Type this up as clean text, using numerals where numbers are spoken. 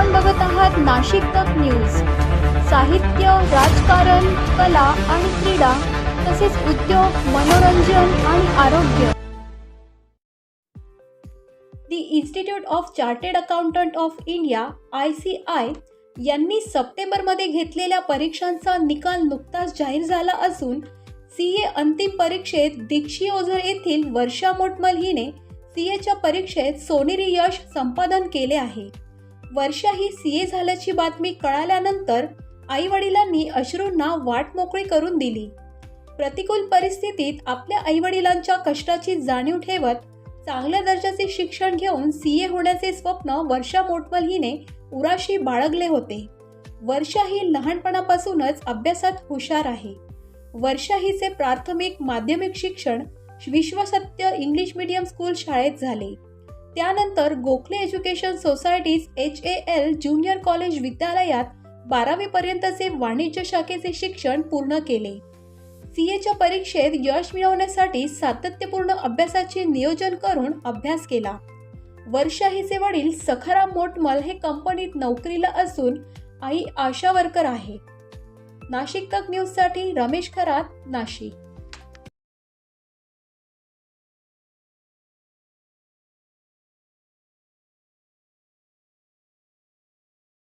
आपण बघत आहात नाशिक तक न्यूज। साहित्य, राजकारण, कला आणि क्रीडा तसेच उद्योग, मनोरंजन आणि आरोग्य। The institute of chartered accountant of India ICI यांनी सप्टेंबरमध्ये घेतलेल्या परीक्षांचा निकाल नुकताच जाहीर झाला असून CA अंतिम परीक्षेत दीक्षी ओझर येथील वर्षा मोटमल हिने CAच्या परीक्षेत सोनेरी यश संपादन केले आहे। वर्षा ही CA झाल्याची बातमी कळाल्यानंतर आई वडिलांनी अश्रूंना वाट मोकळी करून दिली। प्रतिकूल परिस्थितीत आपल्या आई वडिलांच्या कष्टाची जाणीव ठेवत चांगल्या दर्जाचे शिक्षण घेऊन CA होण्याचे स्वप्न वर्षा मोटमल हिने उराशी बाळगले होते। वर्षा ही लहानपणापासूनच अभ्यासात हुशार आहे। वर्षा हिचे प्राथमिक माध्यमिक शिक्षण विश्वसत्य इंग्लिश मीडियम स्कूल शाळेत झाले। त्यानंतर Gokhale education societies HAL junior college विद्यालयात 12वी पर्यंतचे वाणिज्य शाखेचे शिक्षण पूर्ण केले। CAच्या परीक्षेत यश मिळवण्यासाठी सातत्यपूर्ण अभ्यासाचे नियोजन करून अभ्यास केला। वर्षा हिचे वडील सखाराम मोटमल हे कंपनीत नोकरीला असून आई आशा वर्कर आहे। नाशिक तक न्यूजसाठी रमेश खरात, नाशिक।